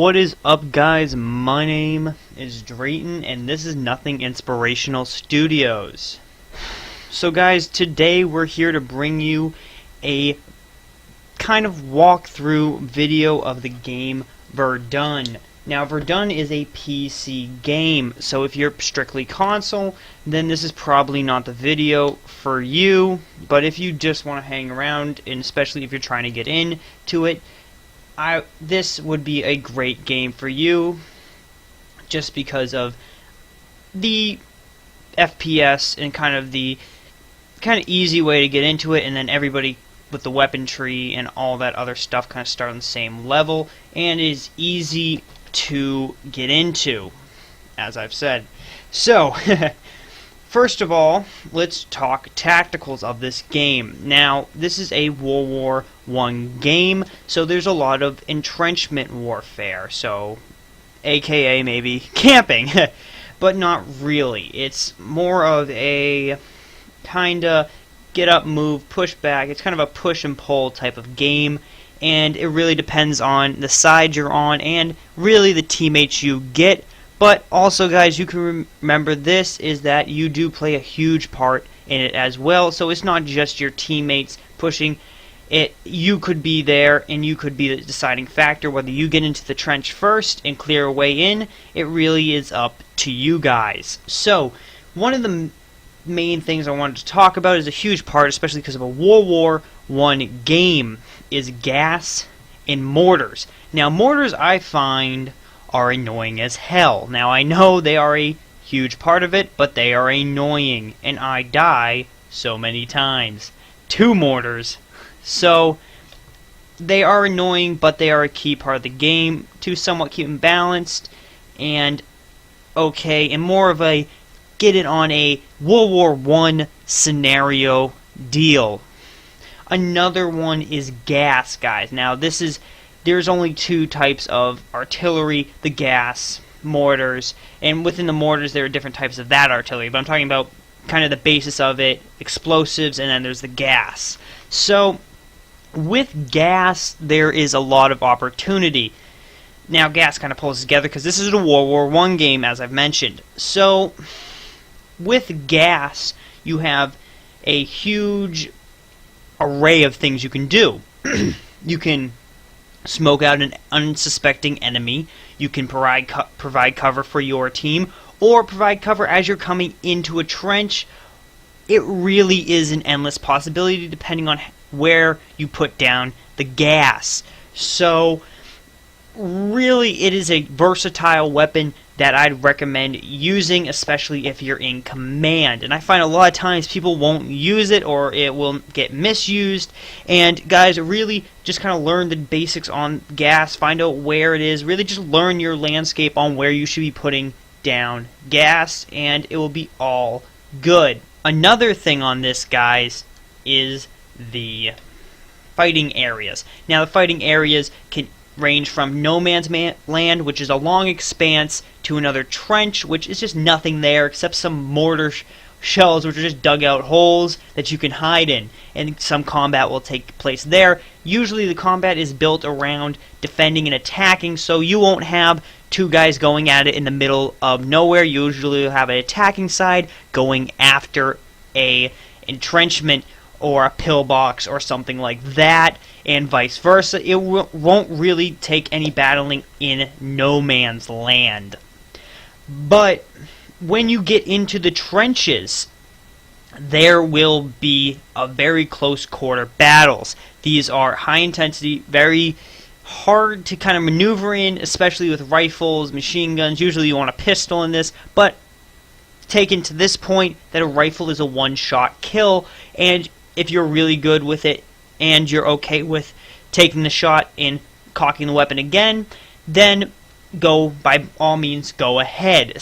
What is up, guys? My name is Drayton, and this is Nothing Inspirational Studios. So guys, today we're here to bring you a kind of walkthrough video of the game Verdun. Now, Verdun is a PC game, so if you're strictly console, then this is probably not the video for you. But if you just want to hang around, and especially if you're trying to get into it, this would be a great game for you, just because of the FPS and kind of easy way to get into it, and then everybody with the weapon tree and all that other stuff kind of start on the same level, and is easy to get into, as I've said. So, first of all, let's talk tacticals of this game. Now, this is a World War I game, so there's a lot of entrenchment warfare, so aka maybe camping, but not really. It's more of a kinda get up, move, push back. It's kind of a push and pull type of game, and it really depends on the side you're on and really the teammates you get. But also, guys, you can remember this is that you do play a huge part in it as well. So it's not just your teammates pushing it. You could be there, and you could be the deciding factor whether you get into the trench first and clear a way in. It really is up to you guys. So one of the main things I wanted to talk about is a huge part, especially because of a World War I game, is gas and mortars. Now, mortars I find are annoying as hell. Now, I know they are a huge part of it, but they are annoying, and I die so many times. 2 mortars. So, they are annoying, but they are a key part of the game to somewhat keep them balanced, and okay, and more of a get it on a World War I scenario deal. Another one is gas, guys. Now, there's only 2 types of artillery, the gas, mortars, and within the mortars there are different types of that artillery, but I'm talking about kind of the basis of it, explosives, and then there's the gas. So, with gas, there is a lot of opportunity. Now, gas kind of pulls together because this is a World War I game, as I've mentioned. So, with gas, you have a huge array of things you can do. You can smoke out an unsuspecting enemy, you can provide cover for your team, or provide cover as you're coming into a trench. It really is an endless possibility depending on where you put down the gas. So, really, it is a versatile weapon that I'd recommend using, especially if you're in command. And I find a lot of times people won't use it, or it will get misused. And guys, really just kind of learn the basics on gas, find out where it is, really just learn your landscape on where you should be putting down gas, and it will be all good. Another thing on this, guys, is the fighting areas. Now, the fighting areas can range from no man's land, which is a long expanse, to another trench, which is just nothing there except some mortar shells, which are just dug out holes that you can hide in, and some combat will take place there. Usually the combat is built around defending and attacking, so you won't have 2 guys going at it in the middle of nowhere. Usually you'll have an attacking side going after a entrenchment or a pillbox or something like that, and vice versa. It won't really take any battling in no man's land. But when you get into the trenches, there will be a very close quarter battles. These are high intensity, very hard to kind of maneuver in, especially with rifles, machine guns. Usually you want a pistol in this, but taken to this point that a rifle is a one-shot kill, and if you're really good with it and you're okay with taking the shot and cocking the weapon again, then by all means go ahead.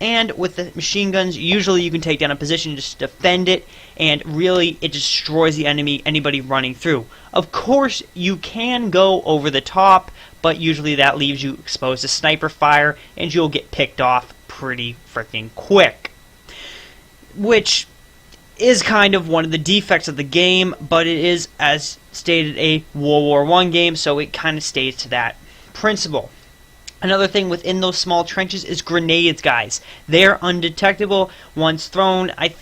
And with the machine guns, usually you can take down a position, just defend it, and really it destroys the anybody running through. Of course, you can go over the top, but usually that leaves you exposed to sniper fire, and you'll get picked off pretty freaking quick. Which is kind of one of the defects of the game, but it is, as stated, a World War I game, so it kind of stays to that principle. Another thing within those small trenches is grenades, guys. They're undetectable once thrown. I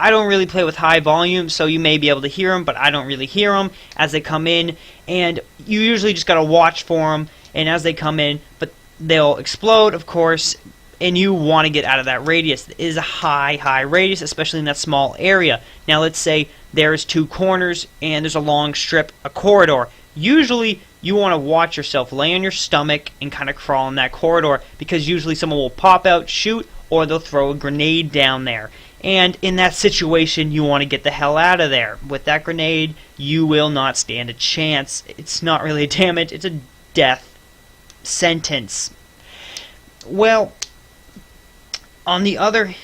don't really play with high volume, so you may be able to hear them, but I don't really hear them as they come in. And you usually just gotta watch for them, and as they come in, but they'll explode, of course, and you want to get out of that radius. It is a high radius, especially in that small area. Now, let's say there's 2 corners, and there's a long strip, a corridor. Usually, you want to watch yourself, lay on your stomach, and kind of crawl in that corridor, because usually someone will pop out, shoot, or they'll throw a grenade down there. And in that situation, you want to get the hell out of there. With that grenade, you will not stand a chance. It's not really a damage, it's a death sentence. Well, on the other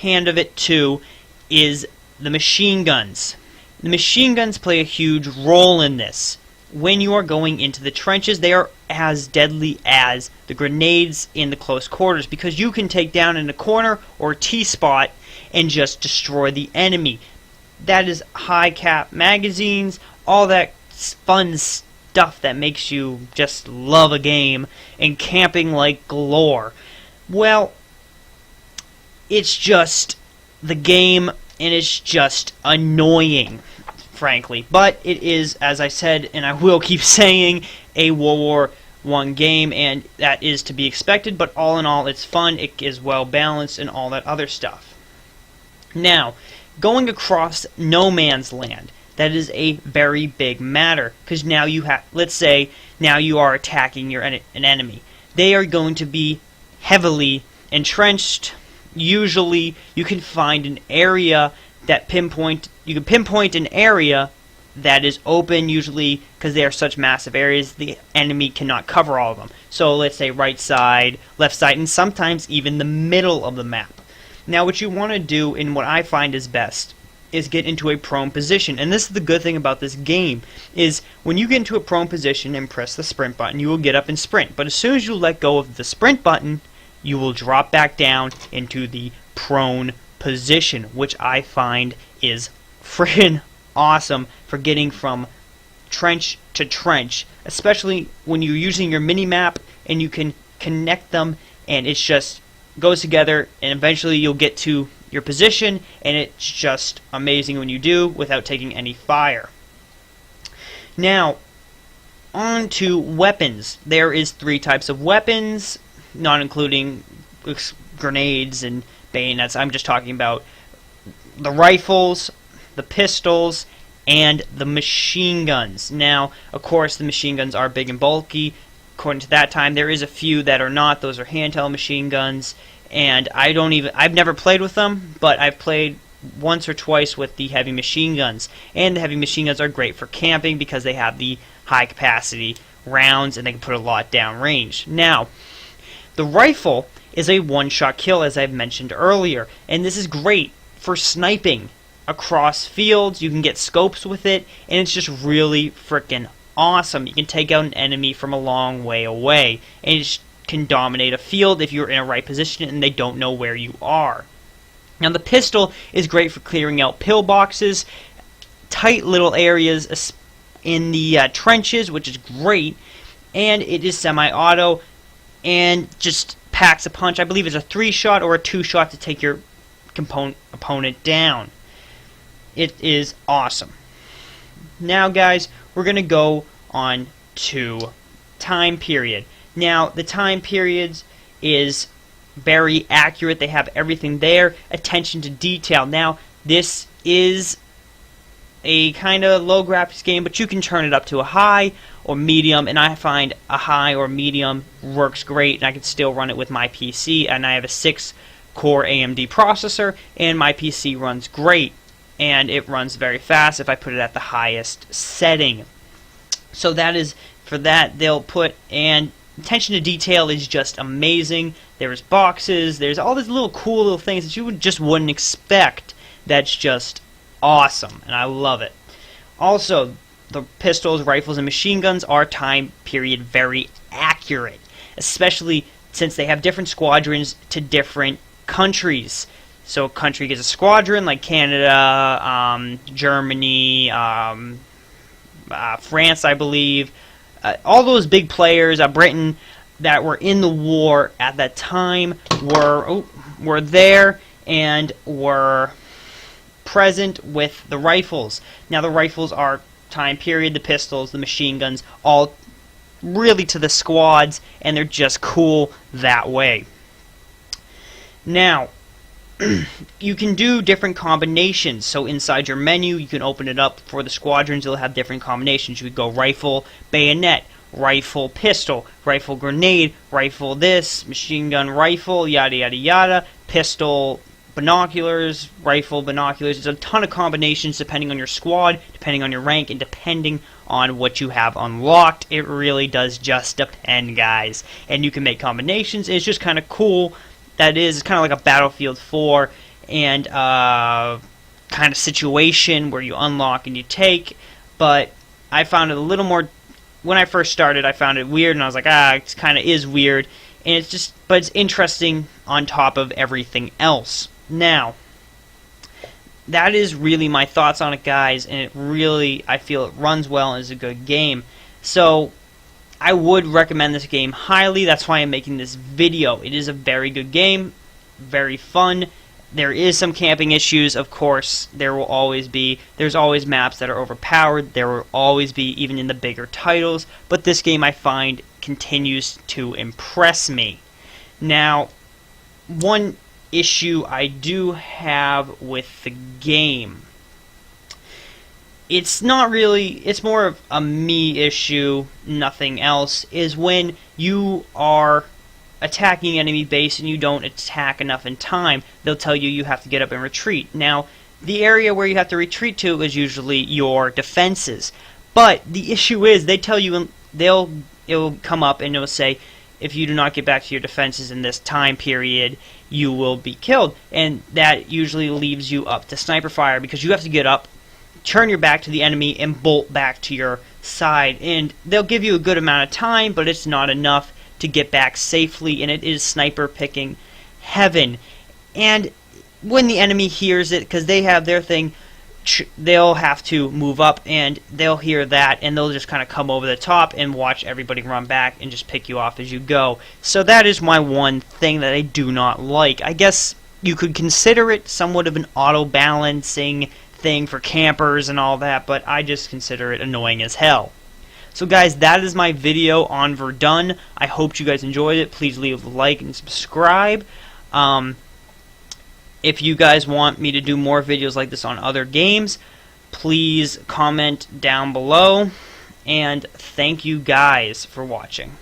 hand of it, too, is the machine guns. The machine guns play a huge role in this. When you are going into the trenches, they are as deadly as the grenades in the close quarters, because you can take down in a corner or a T-spot and just destroy the enemy. That is high cap magazines, all that fun stuff that makes you just love a game, and camping like galore. Well, it's just the game, and it's just annoying, frankly. But it is, as I said, and I will keep saying, a World War I game, and that is to be expected, but all in all, it's fun, it is well balanced, and all that other stuff. Now, going across no man's land, that is a very big matter, because now you have, let's say, now you are attacking an enemy. They are going to be heavily entrenched. Usually, you can find an area that you can pinpoint an area that is open, usually because they are such massive areas, the enemy cannot cover all of them. So let's say right side, left side, and sometimes even the middle of the map. Now what you want to do, and what I find is best, is get into a prone position. And this is the good thing about this game, is when you get into a prone position and press the sprint button, you will get up and sprint. But as soon as you let go of the sprint button, you will drop back down into the prone position, which I find is friggin' awesome for getting from trench to trench, especially when you're using your mini-map and you can connect them, and it's just goes together, and eventually you'll get to your position, and it's just amazing when you do without taking any fire. Now, on to weapons. There is 3 types of weapons, not including grenades and bayonets. I'm just talking about the rifles, the pistols, and the machine guns. Now, of course, the machine guns are big and bulky. According to that time, there is a few that are not. Those are handheld machine guns, and I've never played with them, but I've played once or twice with the heavy machine guns. And the heavy machine guns are great for camping because they have the high capacity rounds and they can put a lot down range. Now, the rifle is a one-shot kill, as I've mentioned earlier, and this is great for sniping across fields. You can get scopes with it, and it's just really frickin' awesome. You can take out an enemy from a long way away, and it can dominate a field if you're in a right position and they don't know where you are. Now, the pistol is great for clearing out pillboxes, tight little areas in the trenches, which is great, and it is semi-auto and just packs a punch. I believe it's a 3-shot or a 2-shot to take your opponent down. It is awesome. Now, guys, we're going to go on to time period. Now, the time periods is very accurate. They have everything there. Attention to detail. Now, this is a kind of low graphics game, but you can turn it up to a high or medium, and I find a high or medium works great, and I can still run it with my PC, and I have a 6-core AMD processor, and my PC runs great, and it runs very fast if I put it at the highest setting. So that is, for that, they'll put, and attention to detail is just amazing. There's boxes, there's all these little cool little things that you just wouldn't expect. That's just awesome, and I love it. Also, the pistols, rifles, and machine guns are time period very accurate, especially since they have different squadrons to different countries. So a country gets a squadron, like Canada, Germany, France, I believe. All those big players, Britain, that were in the war at that time were there and were present with the rifles. Now the rifles are time period, the pistols, the machine guns, all really to the squads, and they're just cool that way. Now, you can do different combinations. So inside your menu, you can open it up for the squadrons. You'll have different combinations. You could go rifle, bayonet, rifle, pistol, rifle, grenade, rifle this, machine gun, rifle, yada yada yada, pistol, binoculars, rifle, binoculars. There's a ton of combinations depending on your squad, depending on your rank, and depending on what you have unlocked. It really does just depend, guys. And you can make combinations. It's just kind of cool. It's kind of like a Battlefield 4 and kind of situation where you unlock and you take. But I found it a little more, when I first started, I found it weird, and I was like, it kind of is weird. And but it's interesting on top of everything else. Now, that is really my thoughts on it, guys, and I feel it runs well and is a good game. So, I would recommend this game highly. That's why I'm making this video. It is a very good game, very fun. There is some camping issues, of course. There will always be. There's always maps that are overpowered. There will always be, even in the bigger titles. But this game, I find, continues to impress me. Now, one issue I do have with the game, it's not really, it's more of a me issue, nothing else, is when you are attacking enemy base and you don't attack enough in time, they'll tell you have to get up and retreat. Now, the area where you have to retreat to is usually your defenses. But the issue is, they tell you, it'll come up and it'll say, if you do not get back to your defenses in this time period, you will be killed. And that usually leaves you up to sniper fire, because you have to get up, turn your back to the enemy, and bolt back to your side. And they'll give you a good amount of time, but it's not enough to get back safely, and it is sniper picking heaven. And when the enemy hears it, because they have their thing, they'll have to move up, and they'll hear that, and they'll just kind of come over the top and watch everybody run back and just pick you off as you go. So that is my one thing that I do not like. I guess you could consider it somewhat of an auto-balancing thing for campers and all that, but I just consider it annoying as hell. So guys, that is my video on Verdun. I hope you guys enjoyed it. Please leave a like and subscribe. If you guys want me to do more videos like this on other games, please comment down below. And thank you guys for watching.